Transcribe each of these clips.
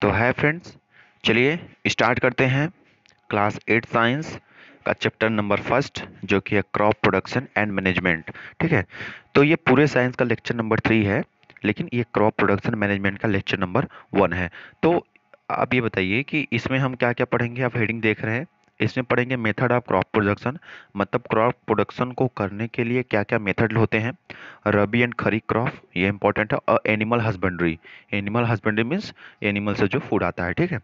तो है फ्रेंड्स, चलिए स्टार्ट करते हैं क्लास 8 साइंस का चैप्टर नंबर फर्स्ट, जो कि है क्रॉप प्रोडक्शन एंड मैनेजमेंट। ठीक है, तो ये पूरे साइंस का लेक्चर नंबर 3 है, लेकिन ये क्रॉप प्रोडक्शन मैनेजमेंट का लेक्चर नंबर 1 है। तो आप ये बताइए कि इसमें हम क्या क्या पढ़ेंगे। आप हेडिंग देख रहे हैं, इसमें पढ़ेंगे मेथड ऑफ क्रॉप प्रोडक्शन, मतलब क्रॉप प्रोडक्शन को करने के लिए क्या क्या मेथड होते हैं। रबी एंड खरीफ क्रॉप, ये इंपॉर्टेंट है। और animal husbandry, animal husbandry means animal से जो फूड आता है। ठीक है,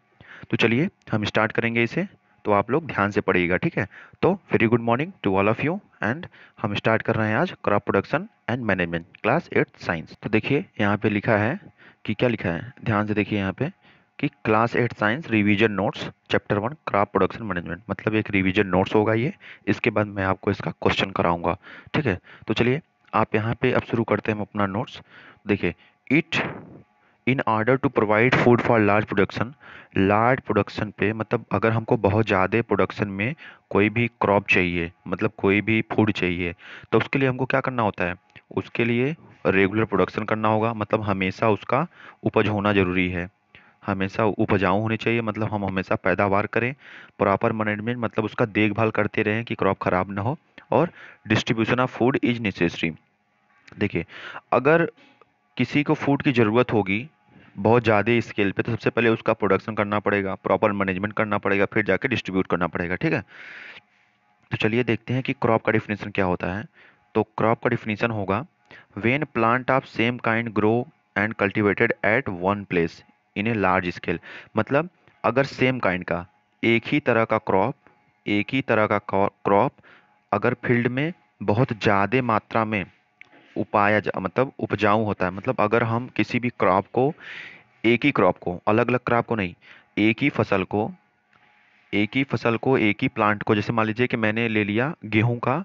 तो चलिए हम स्टार्ट करेंगे इसे, तो आप लोग ध्यान से पढ़िएगा। ठीक है, तो very good morning to all of you and हम स्टार्ट कर रहे हैं आज crop production and management class 8 science. तो देखिए यहाँ पे लिखा है कि क्या लिखा है, ध्यान से देखिए यहाँ पे कि class 8 science revision notes chapter 1 crop production management, मतलब एक रिवीजन नोट्स होगा ये। इसके बाद मैं आपको इसका क्वेश्चन कराऊंगा। ठीक है, तो चलिए आप यहाँ पे अब शुरू करते हैं अपना नोट्स। देखिए, it in order to provide food for large production पे, मतलब अगर हमको बहुत ज़्यादा प्रोडक्शन में कोई भी क्रॉप चाहिए, मतलब कोई भी फूड चाहिए, तो उसके लिए हमको क्या करना होता है, उसके लिए रेगुलर प्रोडक्शन करना होगा। मतलब हमेशा उसका उपज होना ज़रूरी है, हमेशा उपजाऊ होनी चाहिए, मतलब हम हमेशा पैदावार करें। प्रॉपर मैनेजमेंट, मतलब उसका देखभाल करते रहें कि क्रॉप खराब ना हो। और distribution of food is necessary. देखिए, अगर किसी को फूड की ज़रूरत होगी बहुत ज़्यादा स्केल पे, तो सबसे पहले उसका प्रोडक्शन करना पड़ेगा, प्रॉपर मैनेजमेंट करना पड़ेगा, फिर जाके डिस्ट्रीब्यूट करना पड़ेगा। ठीक है, तो चलिए देखते हैं कि क्रॉप का डिफिनीशन क्या होता है। तो क्रॉप का डिफिनीशन होगा when plant of same kind grow and cultivated at one place in a large scale. मतलब अगर सेम काइंड का, एक ही तरह का क्रॉप, एक ही तरह का क्रॉप अगर फील्ड में बहुत ज़्यादा मात्रा में मतलब उपजाऊ होता है, मतलब अगर हम किसी भी क्रॉप को, एक ही क्रॉप को, अलग अलग क्रॉप को नहीं, एक ही फसल को, एक ही प्लांट को, जैसे मान लीजिए कि मैंने ले लिया गेहूं का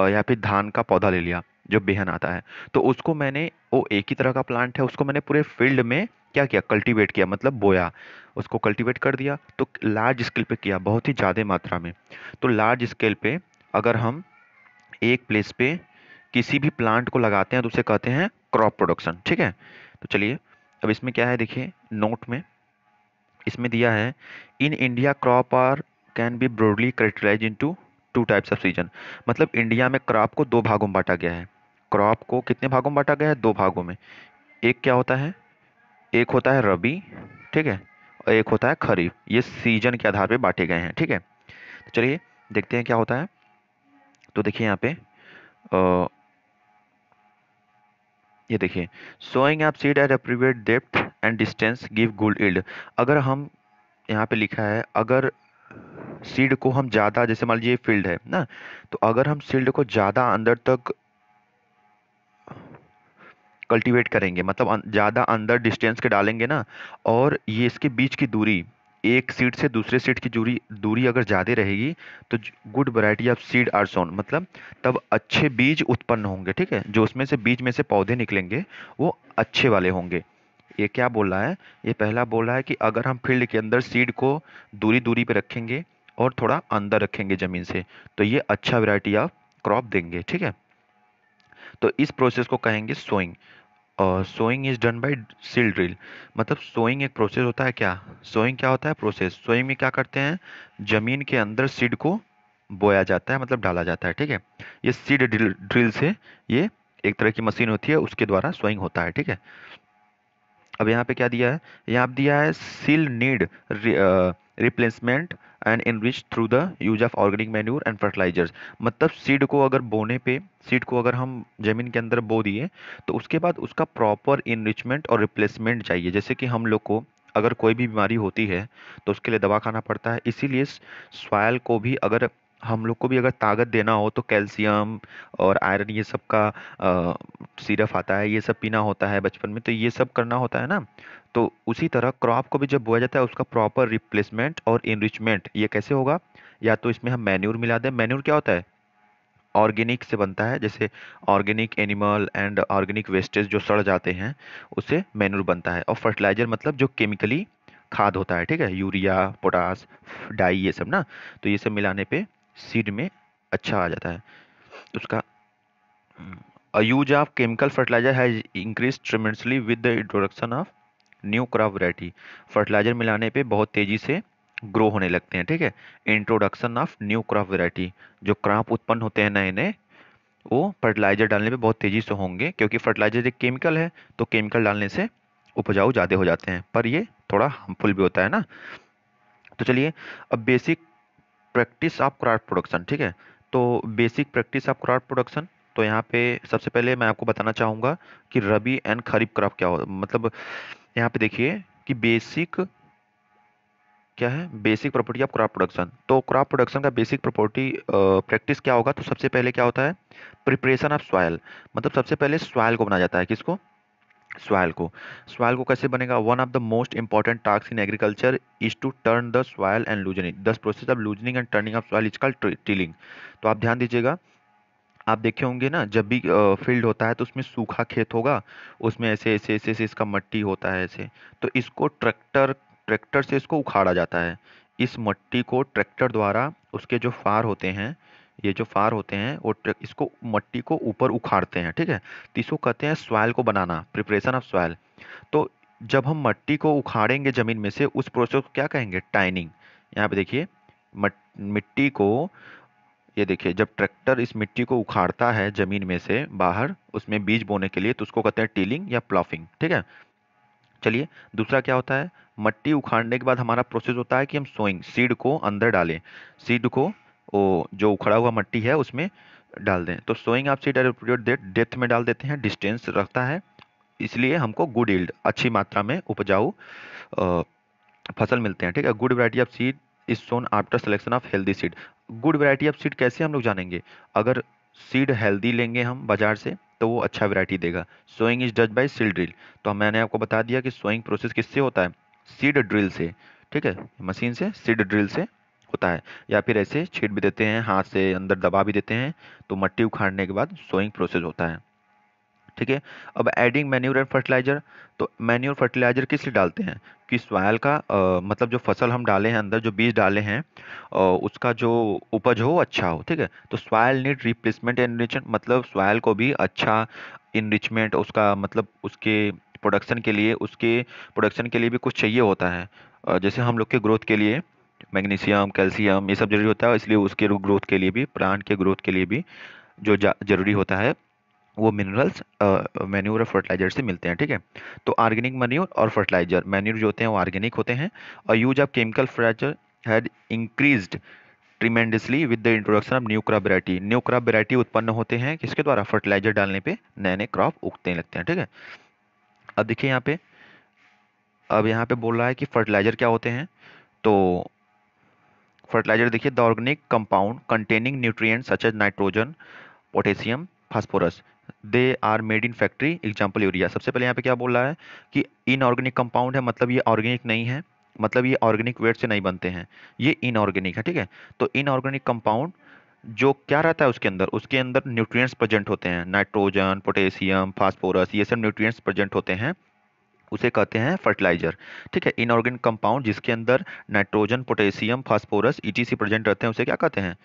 या फिर धान का पौधा ले लिया जो बेहन आता है, तो उसको मैंने, वो एक ही तरह का प्लांट है, उसको मैंने पूरे फील्ड में क्या किया, कल्टीवेट किया, मतलब बोया, उसको कल्टीवेट कर दिया। तो लार्ज स्केल पे किया, बहुत ही ज़्यादा मात्रा में। तो लार्ज स्केल पे अगर हम एक प्लेस पे किसी भी प्लांट को लगाते हैं तो उसे कहते हैं क्रॉप प्रोडक्शन। ठीक है, तो चलिए अब इसमें क्या है, देखिए नोट में इसमें दिया है in India crop are can be broadly characterize into two types of season. मतलब इंडिया में क्रॉप को दो भागों में बांटा गया है। क्रॉप को कितने भागों में बांटा गया है, दो भागों में। एक क्या होता है, एक होता है रबी, ठीक है, और एक होता है खरीफ। ये सीजन के आधार पे बांटे गए हैं। ठीक है, तो चलिए देखते हैं क्या होता है। तो देखिए यहाँ पे ये देखिए, sowing up seed at appropriate depth and distance give good yield. अगर हम, यहाँ पे लिखा है अगर सीड को हम ज़्यादा, जैसे मान लीजिए फील्ड है ना, तो अगर हम सीड को ज़्यादा अंदर तक कल्टीवेट करेंगे, मतलब ज़्यादा अंदर डिस्टेंस के डालेंगे ना, और ये इसके बीच की दूरी, एक सीड से दूसरे सीड की दूरी दूरी अगर ज़्यादा रहेगी, तो good variety of seed are sown, मतलब तब अच्छे बीज उत्पन्न होंगे। ठीक है, जो उसमें से बीज में से पौधे निकलेंगे वो अच्छे वाले होंगे। ये क्या बोल रहा है, ये पहला बोल रहा है कि अगर हम फील्ड के अंदर सीड को दूरी दूरी पे रखेंगे और थोड़ा अंदर रखेंगे ज़मीन से, तो ये अच्छा वैरायटी ऑफ क्रॉप देंगे। ठीक है, तो इस प्रोसेस को कहेंगे सोइंग। और sowing is done by seed drill. मतलब सोइंग एक प्रोसेस होता है। क्या सोइंग क्या होता है, प्रोसेस। सोइंग में क्या करते हैं, जमीन के अंदर सीड को बोया जाता है, मतलब डाला जाता है। ठीक है, ये सीड ड्रिल से, ये एक तरह की मशीन होती है, उसके द्वारा सोइंग होता है। ठीक है, अब यहाँ पे क्या दिया है, यहाँ पे दिया है soil need replacement and enrich through the use of organic manure and fertilisers. मतलब सीड को अगर बोने पे, सीड को अगर हम जमीन के अंदर बो दिए, तो उसके बाद उसका प्रॉपर इनरिचमेंट और रिप्लेसमेंट चाहिए। जैसे कि हम लोग को अगर कोई भी बीमारी होती है तो उसके लिए दवा खाना पड़ता है, इसीलिए सॉइल को भी, अगर हम लोग को भी अगर ताकत देना हो तो कैल्शियम और आयरन, ये सब का सिरप आता है, ये सब पीना होता है बचपन में, तो ये सब करना होता है ना। तो उसी तरह क्रॉप को भी जब बोया जाता है, उसका प्रॉपर रिप्लेसमेंट और इनरिचमेंट ये कैसे होगा, या तो इसमें हम मैन्यूर मिला दें। मैन्यूर क्या होता है, ऑर्गेनिक से बनता है, जैसे organic animal and organic wastage जो सड़ जाते हैं, उससे मैन्यूर बनता है। और फर्टिलाइजर मतलब जो केमिकली खाद होता है, ठीक है, यूरिया, पोटास, डाई, ये सब ना, तो ये सब मिलाने पे सीड में अच्छा आ जाता है उसका। A use of chemical fertilizer has increased tremendously with the introduction of new crop variety, fertiliser मिलाने पे बहुत तेजी से ग्रो होने लगते हैं, ठीक है। Introduction of new crop variety, जो क्रॉप उत्पन्न होते हैं नए नए, वो फर्टिलाइजर डालने पे बहुत तेजी से होंगे, क्योंकि फर्टिलाइजर एक केमिकल है, तो केमिकल डालने से उपजाऊ ज़्यादा हो जाते हैं, पर ये थोड़ा हार्मफुल भी होता है ना। तो चलिए, अब basic practice of crop production, ठीक है। तो basic practice of crop production, तो यहाँ पे सबसे पहले मैं आपको बताना चाहूँगा कि रबी एंड खरीफ क्रॉप क्या हो, मतलब यहाँ पे देखिए कि बेसिक क्या है, basic property of crop production. तो क्रॉप प्रोडक्शन का बेसिक प्रॉपर्टी प्रैक्टिस क्या होगा, तो सबसे पहले क्या होता है, प्रिपरेशन ऑफ सॉयल, मतलब सबसे पहले सॉयल को बनाया जाता है, किसको, सॉयल को कैसे बनेगा, one of the most important task in agriculture is to turn the soil and loosen it, the process of loosening and turning of soil is called tilling. तो आप ध्यान दीजिएगा, आप देखे होंगे ना, जब भी फील्ड होता है तो उसमें सूखा खेत होगा, उसमें ऐसे ऐसे ऐसे ऐसे इसका मट्टी होता है ऐसे, तो इसको ट्रैक्टर ट्रैक्टर से इसको उखाड़ा जाता है। इस मट्टी को ट्रैक्टर द्वारा, उसके जो फार होते हैं, ये जो फार होते हैं वो इसको मट्टी को ऊपर उखाड़ते हैं, ठीक है। तो इसको कहते हैं सॉइल को बनाना, प्रिपरेशन ऑफ सॉइल। तो जब हम मट्टी को उखाड़ेंगे जमीन में से, उस प्रोसेस को क्या कहेंगे, टाइनिंग। यहाँ पे देखिए, मिट्टी को, ये देखिए जब ट्रैक्टर इस मिट्टी को उखाड़ता है जमीन में से बाहर, उसमें बीज बोने के लिए, तो उसको कहते हैं टीलिंग या प्लॉफिंग, ठीक है। चलिए, दूसरा क्या होता है, मट्टी उखाड़ने के बाद हमारा प्रोसेस होता है कि हम सोइंग, सीड को अंदर डालें, सीड को वो जो उखड़ा हुआ मट्टी है उसमें डाल दें। तो सोइंग आप सीड डेट डेप्थ में डाल देते हैं, डिस्टेंस रखता है, इसलिए हमको गुड यील्ड, अच्छी मात्रा में उपजाऊ अ, फसल मिलते हैं, ठीक है। Good variety of seed is soon after selection of healthy seed. Good variety of seed कैसे हम लोग जानेंगे, अगर सीड हेल्दी लेंगे हम बाजार से, तो वो अच्छा वैरायटी देगा। Sowing is does by seed drill, तो मैंने आपको बता दिया कि सोइंग प्रोसेस किससे होता है, सीड ड्रिल से, ठीक है, मशीन से, सीड ड्रिल से होता है। या फिर ऐसे छीट भी देते हैं, हाथ से अंदर दबा भी देते हैं, तो मट्टी उखाड़ने के बाद सोइंग प्रोसेस होता है, ठीक है। अब एडिंग मैन्यूर एंड फर्टिलाइजर, तो मैन्यूर फर्टिलाइजर किस लिए डालते हैं, कि सॉइल का मतलब जो फसल हम डाले हैं अंदर, जो बीज डाले हैं, उसका जो उपज हो अच्छा हो, ठीक है। तो soil need replacement and enrichment, मतलब सॉइल को भी अच्छा इनरिचमेंट, उसका मतलब उसके प्रोडक्शन के लिए भी कुछ चाहिए होता है। जैसे हम लोग के ग्रोथ के लिए मैग्नीशियम, कैल्शियम, ये सब जरूरी होता है, इसलिए उसके ग्रोथ के लिए भी, प्लांट के ग्रोथ के लिए भी जो जरूरी होता है, वो मिनरल्स मैन्यूर और फर्टिलाइजर से मिलते हैं, ठीक है। तो ऑर्गेनिक मैन्यूर और फर्टिलाइजर, मैन्यूर जो होते हैं वो ऑर्गेनिक होते हैं, और use of chemical fertiliser had increased tremendously with the introduction of new crop variety. New crop variety उत्पन्न होते हैं किसके द्वारा, फर्टिलाइजर डालने पे नए नए क्रॉप उगते लगते हैं, ठीक है। अब देखिए यहाँ पे, अब यहाँ पे बोल रहा है कि फर्टिलाइजर क्या होते हैं, तो फर्टिलाइजर देखिए, the organic compound containing nutrients such as nitrogen, potassium, phosphorus, they are made in factory, example urea. सबसे पहले यहाँ पे क्या बोल रहा है कि इनऑर्गेनिक कंपाउंड है, मतलब ये ऑर्गेनिक नहीं है, मतलब ये ऑर्गेनिक वेट से नहीं बनते हैं, ये इनऑर्गेनिक है, ठीक है। तो इनऑर्गेनिक कंपाउंड जो क्या रहता है उसके अंदर न्यूट्रिएंट्स प्रेजेंट होते हैं, नाइट्रोजन, पोटेशियम, फास्फोरस, ये सब न्यूट्रिएंट्स प्रेजेंट होते हैं, उसे कहते हैं फर्टिलाइजर, ठीक है। इनऑर्गेनिक कंपाउंड जिसके अंदर nitrogen, potassium, phosphorus, etc present रहते हैं, उसे क्या कहते हैं,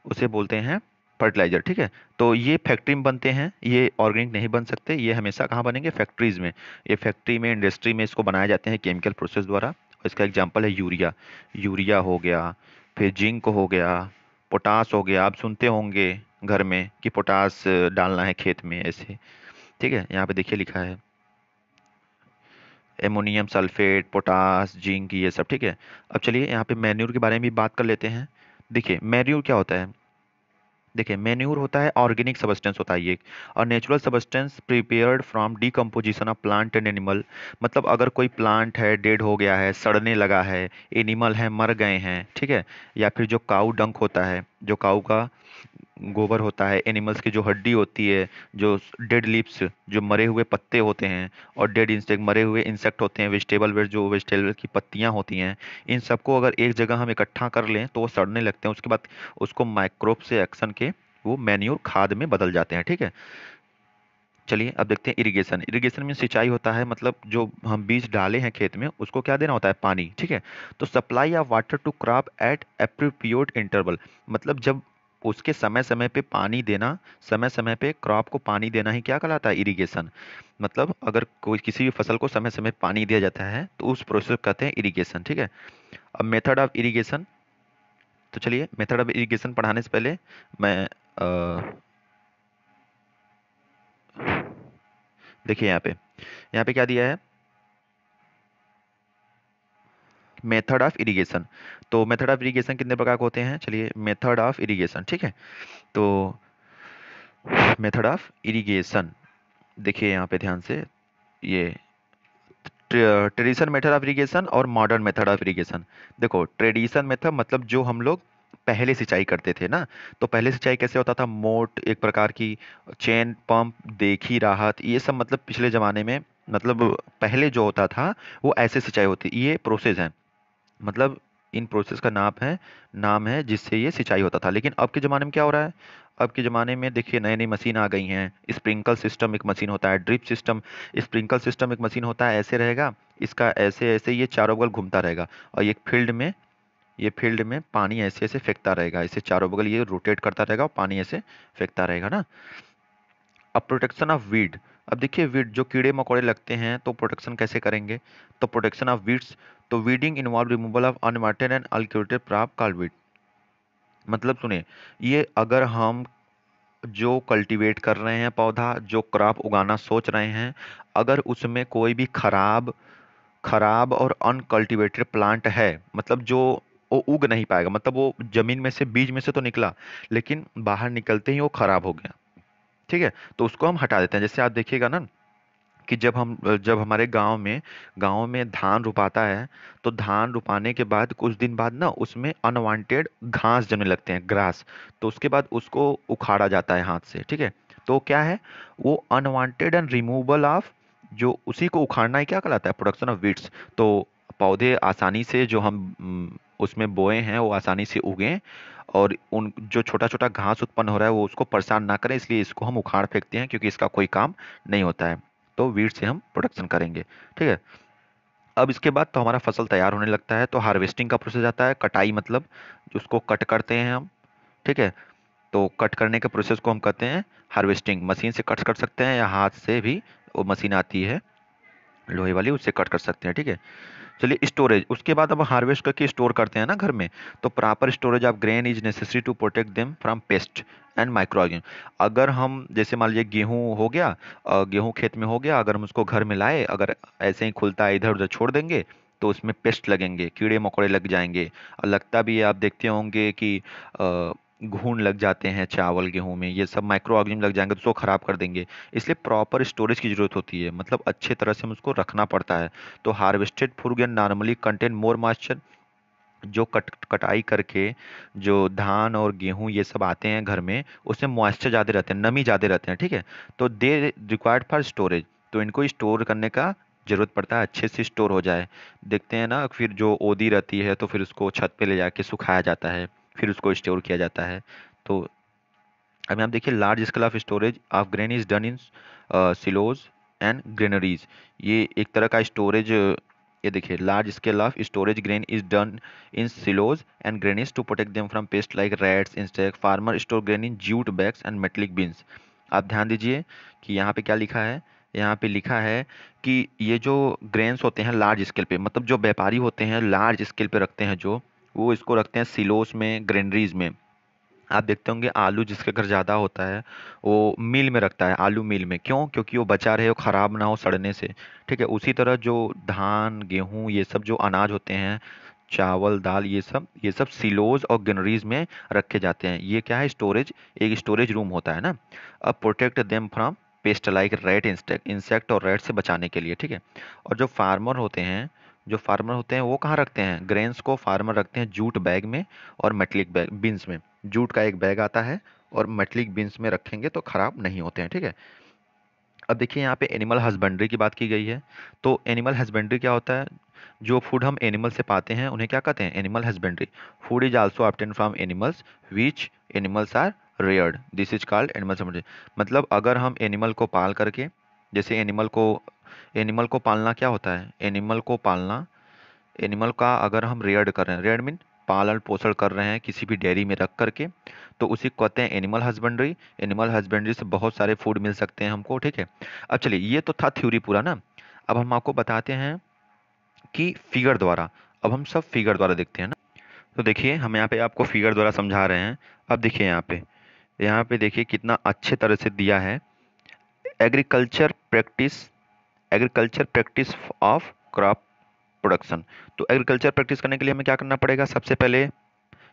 उसे बोलते हैं फर्टिलाइजर, ठीक है। तो ये फैक्ट्री में बनते हैं, ये ऑर्गेनिक नहीं बन सकते, ये हमेशा कहाँ बनेंगे, फैक्ट्रीज में। ये फैक्ट्री में, इंडस्ट्री में इसको बनाए जाते हैं केमिकल प्रोसेस द्वारा, और इसका एग्जांपल है यूरिया। यूरिया हो गया, फिर जिंक हो गया, पोटास हो गया, आप सुनते होंगे घर में कि पोटास डालना है खेत में ऐसे, ठीक है। यहाँ पे देखिए लिखा है एमोनियम सल्फेट, पोटास, जिंक, ये सब, ठीक है। अब चलिए यहाँ पे मैन्यूर के बारे में भी बात कर लेते हैं। देखिए मैन्यूर क्या होता है, देखिए मैन्यूर होता है ऑर्गेनिक सबस्टेंस होता है ये, और natural substance prepared from decomposition of plant and animal. मतलब अगर कोई प्लांट है डेड हो गया है, सड़ने लगा है, एनिमल है मर गए हैं, ठीक है, या फिर जो काऊ डंक होता है, जो काऊ का गोबर होता है, एनिमल्स की जो हड्डी होती है, जो डेड लीव्स, जो मरे हुए पत्ते होते हैं, और डेड इंसेक्ट, मरे हुए इंसेक्ट होते हैं, वेजिटेबल वेस्ट, जो वेजिटेबल की पत्तियां होती हैं, इन सबको अगर एक जगह हम इकट्ठा कर लें तो वो सड़ने लगते हैं, उसके बाद उसको माइक्रोब से एक्शन के वो मैन्योर खाद में बदल जाते हैं, ठीक है। चलिए अब देखते हैं इरिगेशन। इरिगेशन में सिंचाई होता है, मतलब जो हम बीज डाले हैं खेत में उसको क्या देना होता है, पानी, ठीक है। तो supply of water to crop at appropriate interval, मतलब जब उसके समय समय पे पानी देना, समय समय पे क्रॉप को पानी देना ही क्या कहलाता है? इरिगेशन। मतलब अगर कोई किसी भी फसल को समय समय पानी दिया जाता है तो उस प्रोसेस को कहते हैं इरिगेशन, ठीक है। अब मेथड ऑफ इरिगेशन, तो चलिए मेथड ऑफ इरिगेशन पढ़ाने से पहले मैं देखिए यहाँ पे क्या दिया है, मेथड ऑफ इरिगेशन। तो मेथड ऑफ इरिगेशन कितने प्रकार के होते हैं? चलिए मेथड ऑफ इरिगेशन, ठीक है। तो मेथड ऑफ इरिगेशन देखिए यहाँ पे ध्यान से, ये ट्रेडिशन मेथड ऑफ इरिगेशन और मॉडर्न मेथड ऑफ इरिगेशन। देखो ट्रेडिशन मेथड मतलब जो हम लोग पहले सिंचाई करते थे ना, तो पहले सिंचाई कैसे होता था? मोट एक प्रकार की चेन पंप, देखी राहत, ये सब मतलब पिछले जमाने में, मतलब पहले जो होता था वो ऐसे सिंचाई होती, ये प्रोसेस है, मतलब इन प्रोसेस का नाम है जिससे ये सिंचाई होता था। लेकिन अब के ज़माने में क्या हो रहा है? अब के ज़माने में देखिए नई नई मशीन आ गई हैं। स्प्रिंकल सिस्टम एक मशीन होता है, ड्रिप सिस्टम, स्प्रिंकल सिस्टम एक मशीन होता है, ऐसे रहेगा, इसका ऐसे ऐसे ये चारों बगल घूमता रहेगा, और ये फील्ड में पानी ऐसे ऐसे फेंकता रहेगा, इसे चारों बगल ये रोटेट करता रहेगा और पानी ऐसे फेंकता रहेगा ना। अब प्रोटेक्शन ऑफ वीड, अब देखिए वीड जो कीड़े मकोड़े लगते हैं तो प्रोटेक्शन कैसे करेंगे? तो प्रोटेक्शन ऑफ वीड्स, तो weeding involve removal of unwanted and uncultivated crop called weed. मतलब सुनिए, ये अगर हम जो कल्टीवेट कर रहे हैं पौधा, जो क्रॉप उगाना सोच रहे हैं, अगर उसमें कोई भी खराब खराब और अनकल्टीवेटेड प्लांट है, मतलब जो वो उग नहीं पाएगा, मतलब वो जमीन में से बीज में से तो निकला लेकिन बाहर निकलते ही वो खराब हो गया, ठीक है, तो उसको हम हटा देते हैं। जैसे आप देखिएगा ना कि जब हमारे गांव में धान रोपाता है, तो धान रोपाने के बाद कुछ दिन बाद ना उसमें अनवांटेड घास जमने लगते हैं, ग्रास, तो उसके बाद उसको उखाड़ा जाता है हाथ से, ठीक है। तो क्या है वो अनवांटेड एंड रिमूवल ऑफ, जो उसी को उखाड़ना ही क्या कहलाता है? Production of weeds. तो पौधे आसानी से जो हम उसमें बोए हैं वो आसानी से उगें, और उन जो छोटा छोटा घास उत्पन्न हो रहा है वो उसको परेशान ना करें, इसलिए इसको हम उखाड़ फेंकते हैं क्योंकि इसका कोई काम नहीं होता है। तो वीड से हम प्रोडक्शन करेंगे, ठीक है। अब इसके बाद तो हमारा फसल तैयार होने लगता है, तो हार्वेस्टिंग का प्रोसेस आता है। कटाई मतलब उसको कट करते हैं हम, ठीक है। तो कट करने के प्रोसेस को हम कहते हैं हार्वेस्टिंग। मशीन से कट कर सकते हैं या हाथ से भी, वो मशीन आती है लोहे वाली, उससे कट कर सकते हैं, ठीक है। चलिए स्टोरेज, उसके बाद अब हार्वेस्ट करके स्टोर करते हैं ना घर में, तो proper storage of grain is necessary to protect them from pest and micro organism. अगर हम जैसे मान लीजिए गेहूं हो गया, गेहूं खेत में हो गया, अगर हम उसको घर में लाए, अगर ऐसे ही खुलता है इधर उधर छोड़ देंगे तो उसमें पेस्ट लगेंगे, कीड़े मकोड़े लग जाएंगे, और लगता भी है, आप देखते होंगे कि घून लग जाते हैं चावल गेहूं में, ये सब माइक्रो ऑर्गेनिज्म लग जाएंगे तो उसको खराब कर देंगे। इसलिए प्रॉपर स्टोरेज की जरूरत होती है, मतलब अच्छे तरह से हम उसको रखना पड़ता है। तो harvested food grain normally contain more moisture, जो कटाई करके जो धान और गेहूं ये सब आते हैं घर में, उसमें मॉइस्चर ज़्यादा रहते हैं, नमी ज़्यादा रहते हैं, ठीक है। तो दे रिक्वायर्ड फॉर स्टोरेज, तो इनको स्टोर करने का जरूरत पड़ता है, अच्छे से स्टोर हो जाए। देखते हैं ना, फिर जो ओदी रहती है तो फिर उसको छत पे ले जाके सुखाया जाता है, फिर उसको स्टोर किया जाता है। तो अभी आप देखिए large scale of storage of grain is done in silos and granaries. ये एक तरह का स्टोरेज, ये देखिए large scale of storage grain is done in silos and granaries to protect them from pest like rats insect. Farmer store grain in jute bags and metallic bins. आप ध्यान दीजिए कि यहाँ पे क्या लिखा है, यहाँ पे लिखा है कि ये जो ग्रेन्स होते हैं लार्ज स्केल पे, मतलब जो व्यापारी होते हैं लार्ज स्केल पे रखते हैं, जो वो इसको रखते हैं सिलोस में, ग्रेनरीज में। आप देखते होंगे आलू जिसके घर ज़्यादा होता है वो मिल में रखता है, आलू मिल में, क्यों? क्योंकि वो बचा रहे, वो ख़राब ना हो सड़ने से, ठीक है। उसी तरह जो धान गेहूँ ये सब जो अनाज होते हैं, चावल दाल, ये सब सिलोज और गनरीज में रखे जाते हैं। ये क्या है? स्टोरेज, एक स्टोरेज रूम होता है ना। अब protect them from pest like rate, insect और रेट से बचाने के लिए, ठीक है। और जो फार्मर होते हैं वो कहाँ रखते हैं? ग्रेन्स को फार्मर रखते हैं जूट बैग में और मेटलिक बैग बिन्स में। जूट का एक बैग आता है और मेटलिक बिन्स में रखेंगे तो खराब नहीं होते हैं, ठीक है। अब देखिए यहाँ पे एनिमल हस्बेंड्री की बात की गई है। तो एनिमल हस्बेंड्री क्या होता है? जो फूड हम एनिमल से पाते हैं उन्हें क्या कहते हैं? Animal husbandry. Food is also obtain from animals which animals are reared, this is called animal husbandry. मतलब अगर हम एनिमल को पाल करके, जैसे एनिमल को पालना क्या होता है? एनिमल का अगर हम रेयर्ड कर रहे हैं, रेयर्ड मीन पालन पोषण कर रहे हैं किसी भी डेयरी में रख करके, तो उसी को कहते हैं एनिमल हस्बेंड्री। एनिमल हस्बेंड्री से बहुत सारे फूड मिल सकते हैं हमको, ठीक है। अब चलिए, ये तो था थ्योरी पूरा ना। अब हम आपको बताते हैं कि फिगर द्वारा, अब हम सब फिगर द्वारा देखते हैं ना। तो देखिए, हम यहाँ पे आपको फिगर द्वारा समझा रहे हैं। अब देखिए यहाँ पे देखिए कितना अच्छे तरह से दिया है। Agriculture practice, agriculture practice of crop production. तो एग्रीकल्चर प्रैक्टिस करने के लिए हमें क्या करना पड़ेगा? सबसे पहले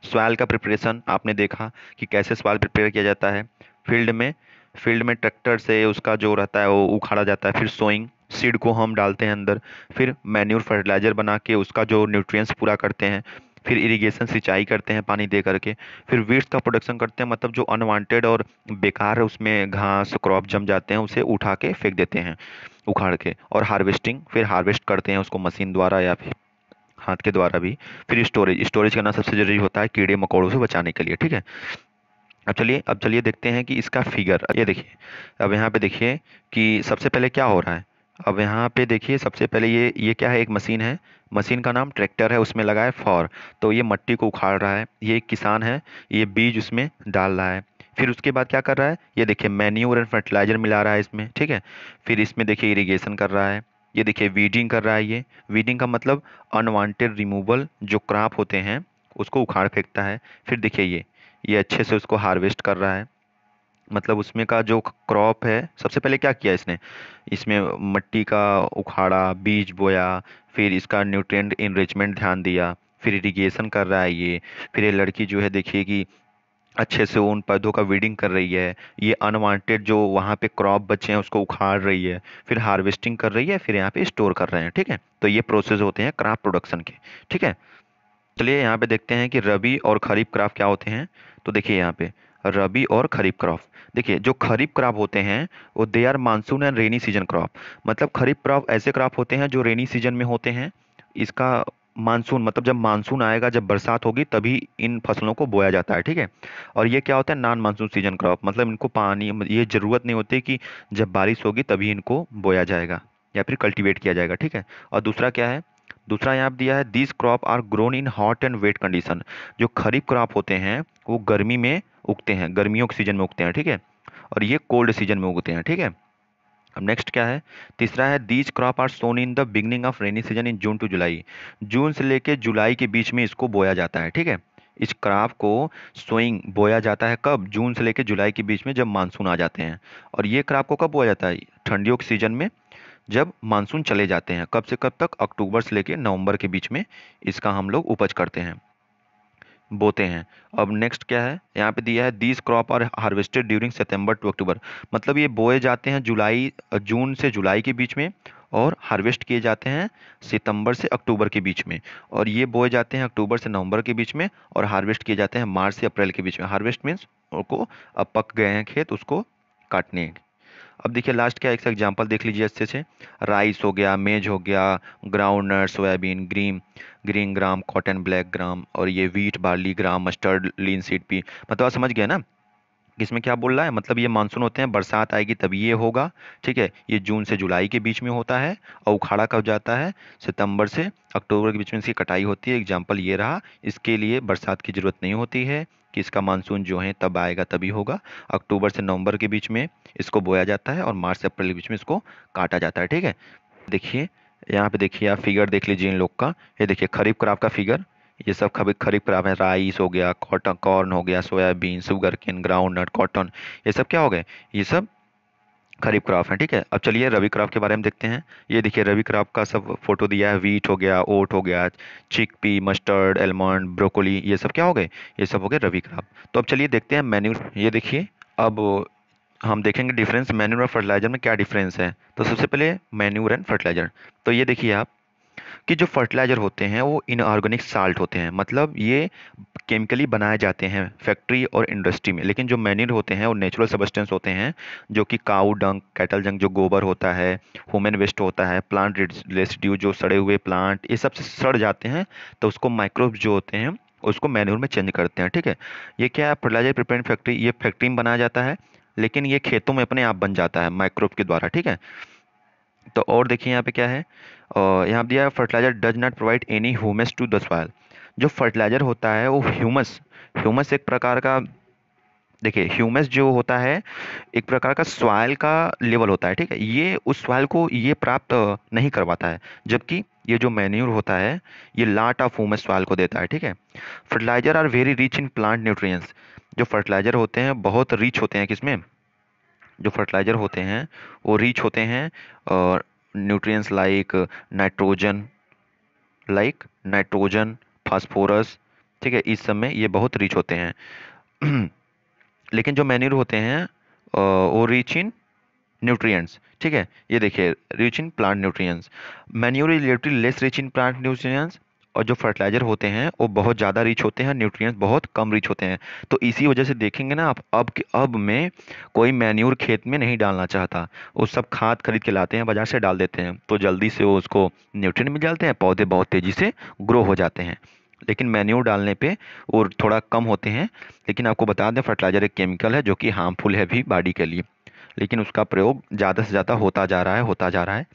सॉइल का प्रिपरेशन, आपने देखा कि कैसे सॉइल प्रिपेयर किया जाता है। फील्ड में फील्ड में ट्रैक्टर से उसका जो रहता है वो उखाड़ा जाता है। फिर सोइंग, सीड को हम डालते हैं अंदर। फिर मैन्यूर फर्टिलाइजर बना के उसका जो न्यूट्रिएंट्स पूरा करते हैं। फिर इरिगेशन, सिंचाई करते हैं पानी दे करके। फिर वीड्स का प्रोडक्शन करते हैं, मतलब जो अनवांटेड और बेकार है उसमें घास क्रॉप जम जाते हैं उसे उठा के फेंक देते हैं उखाड़ के। और हार्वेस्टिंग, फिर हार्वेस्ट करते हैं उसको मशीन द्वारा या फिर हाथ के द्वारा भी। फिर स्टोरेज, स्टोरेज करना सबसे जरूरी होता है कीड़े मकोड़ों से बचाने के लिए, ठीक है। अब चलिए देखते हैं कि इसका फिगर, ये देखिए। अब यहाँ पे देखिए कि सबसे पहले क्या हो रहा है। अब यहाँ पे देखिए, सबसे पहले ये क्या है? एक मशीन है। मशीन का नाम ट्रैक्टर है, उसमें लगा है फॉर। तो ये मट्टी को उखाड़ रहा है। ये एक किसान है, ये बीज उसमें डाल रहा है। फिर उसके बाद क्या कर रहा है? ये देखिए मैन्यूर एंड फर्टिलाइजर मिला रहा है इसमें, ठीक है। फिर इसमें देखिए इरिगेशन कर रहा है। ये देखिए वीडिंग कर रहा है। ये वीडिंग का मतलब अनवांटेड रिमूवल, जो क्रॉप होते हैं उसको उखाड़ फेंकता है। फिर देखिए ये अच्छे से उसको हार्वेस्ट कर रहा है, मतलब उसमें का जो क्रॉप है। सबसे पहले क्या किया इसने? इसमें मट्टी का उखाड़ा, बीज बोया, फिर इसका न्यूट्रिएंट इनरिचमेंट ध्यान दिया, फिर इरिगेशन कर रहा है ये। फिर ये लड़की जो है देखिए कि अच्छे से उन पौधों का वीडिंग कर रही है। ये अनवांटेड जो वहाँ पे क्रॉप बचे हैं उसको उखाड़ रही है। फिर हार्वेस्टिंग कर रही है, फिर यहाँ पे स्टोर कर रहे हैं, ठीक है। तो ये प्रोसेस होते हैं क्रॉप प्रोडक्शन के, ठीक है। चलिए यहाँ पे देखते हैं कि रबी और खरीफ क्रॉप क्या होते हैं। तो देखिए यहाँ पे रबी और खरीफ क्रॉप। देखिए जो खरीफ क्रॉप होते हैं वो they are monsoon and rainy season crop. मतलब खरीफ क्रॉप ऐसे क्रॉप होते हैं जो रेनी सीजन में होते हैं। इसका मानसून मतलब जब मानसून आएगा, जब बरसात होगी तभी इन फसलों को बोया जाता है, ठीक है। और ये क्या होता है? नॉन मानसून सीजन क्रॉप, मतलब इनको पानी, ये जरूरत नहीं होती कि जब बारिश होगी तभी इनको बोया जाएगा या फिर कल्टीवेट किया जाएगा, ठीक है। और दूसरा क्या है? दूसरा यहाँ पे दिया है this crop are grown in hot and wet condition. जो खरीफ क्रॉप होते हैं वो गर्मी में उगते हैं, गर्मियों के सीजन में उगते हैं, ठीक है। और ये कोल्ड सीजन में उगते हैं, ठीक है। अब नेक्स्ट क्या है? तीसरा है these crop are sown in the beginning of rainy season in June to July. जून से लेके जुलाई के बीच में इसको बोया जाता है, ठीक है। इस क्रॉप को सोइंग बोया जाता है कब? जून से लेके जुलाई के बीच में, जब मानसून आ जाते हैं। और ये क्रॉप को कब बोया जाता है? ठंडियों के सीजन में, जब मानसून चले जाते हैं। कब से कब तक? अक्टूबर से लेके नवंबर के बीच में इसका हम लोग उपज करते हैं, बोते हैं। अब नेक्स्ट क्या है? यहाँ पे दिया है these crop are harvested during September to October. मतलब ये बोए जाते हैं जून से जुलाई के बीच में, और हार्वेस्ट किए जाते हैं सितंबर से अक्टूबर के बीच में। और ये बोए जाते हैं अक्टूबर से नवंबर के बीच में, और हार्वेस्ट किए जाते हैं मार्च से अप्रैल के बीच में। हार्वेस्ट मीन्स उनको अब पक गए हैं खेत, उसको काटने। अब देखिए लास्ट क्या है, एक एग्जांपल देख लीजिए अच्छे से। राइस हो गया, मेज हो गया, groundnut, soybean, green green gram, cotton black gram, और ये wheat, barley gram, mustard, linseed pea. मतलब आप समझ गए ना इसमें क्या बोल रहा है? मतलब ये मानसून होते हैं, बरसात आएगी तब ये होगा, ठीक है। ये जून से जुलाई के बीच में होता है, और उखाड़ा कब जाता है? सितंबर से अक्टूबर के बीच में इसकी कटाई होती है। एग्जाम्पल ये रहा। इसके लिए बरसात की जरूरत नहीं होती है कि इसका मानसून जो है तब आएगा तभी होगा। अक्टूबर से नवंबर के बीच में इसको बोया जाता है, और मार्च से अप्रैल के बीच में इसको काटा जाता है, ठीक है। देखिए यहाँ पे देखिए, आप फिगर देख लीजिए इन लोग का। ये देखिए खरीफ क्रॉप का फिगर। ये सब खरीफ क्रॉप है। राइस हो गया, कॉटन, कॉर्न हो गया, soybean, sugarcane, groundnut, cotton, ये सब क्या हो गए? ये सब खरीफ क्रॉप है, ठीक है। अब चलिए रबी क्रॉप के बारे में देखते हैं। ये देखिए रबी क्रॉप का सब फोटो दिया है। वीट हो गया, ओट हो गया, चिकपी, मस्टर्ड, एलमंड, ब्रोकोली, ये सब क्या हो गए? ये सब हो गए रबी क्रॉप। तो अब चलिए देखते हैं मैन्यूर। ये देखिए, अब हम देखेंगे डिफरेंस मैन्यूर और फर्टिलाइजर में क्या डिफरेंस है। तो सबसे पहले मैन्यूर एंड फर्टिलाइजर। तो ये देखिए आप कि जो फर्टिलाइजर होते हैं वो इनऑर्गेनिक साल्ट होते हैं, मतलब ये केमिकली बनाए जाते हैं फैक्ट्री और इंडस्ट्री में। लेकिन जो मैन्यूर होते हैं वो नेचुरल सब्सटेंस होते हैं, जो कि काऊ डंग, कैटल डंग, जो गोबर होता है, ह्यूमन वेस्ट होता है, प्लांट रेसिड्यू, जो सड़े हुए प्लांट, ये सब से सड़ जाते हैं, तो उसको माइक्रोब्स जो होते हैं उसको मैन्यूर में चेंज करते हैं, ठीक है। ये क्या है? फर्टिलाइजर प्रिपेयरिंग फैक्ट्री, ये फैक्ट्री में बनाया जाता है, लेकिन ये खेतों में अपने आप बन जाता है माइक्रोब के द्वारा, ठीक है। तो और देखिए यहाँ पे क्या है, यहाँ दिया fertiliser does not provide any humus to the soil. जो फर्टिलाइजर होता है वो ह्यूमस, ह्यूमस एक प्रकार का, देखिए ह्यूमस जो होता है एक प्रकार का सॉइल का लेवल होता है, ठीक है, ये उस सॉइल को ये प्राप्त नहीं करवाता है, जबकि ये जो मैन्यूर होता है ये लाट ऑफ ह्यूमस सॉइल को देता है, ठीक है। Fertiliser are very rich in plant nutrients, जो फर्टिलाइजर होते हैं बहुत रिच होते हैं किसमें, जो फर्टिलाइजर होते हैं वो रिच होते हैं और न्यूट्रिएंट्स लाइक नाइट्रोजन, फास्फोरस, ठीक है, इस सब में ये बहुत रिच होते हैं। लेकिन जो मैन्यूर होते हैं वो रिच इन न्यूट्रिएंट्स, ठीक है, ये देखिए rich in plant nutrients, manure is relatively less rich in plant nutrients, और जो फर्टिलाइजर होते हैं वो बहुत ज़्यादा रिच होते हैं, न्यूट्रिएंट्स बहुत कम रिच होते हैं। तो इसी वजह से देखेंगे ना आप, अब में कोई मैन्यूर खेत में नहीं डालना चाहता, वो सब खाद खरीद के लाते हैं बाजार से, डाल देते हैं, तो जल्दी से वो उसको न्यूट्रिएंट मिल जाते हैं, पौधे बहुत तेज़ी से ग्रो हो जाते हैं। लेकिन मैन्यूर डालने पे वो थोड़ा कम होते हैं। लेकिन आपको बता दें फर्टिलाइजर एक केमिकल है जो कि हार्मफुल है भी बॉडी के लिए, लेकिन उसका प्रयोग ज़्यादा से ज़्यादा होता जा रहा है,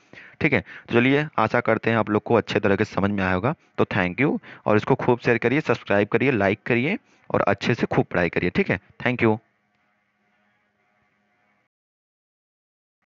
ठीक है। तो चलिए आशा करते हैं आप लोग को अच्छे तरह से समझ में आया होगा। तो थैंक यू, और इसको खूब शेयर करिए, सब्सक्राइब करिए, लाइक करिए और अच्छे से खूब पढ़ाई करिए, ठीक है। Thank you.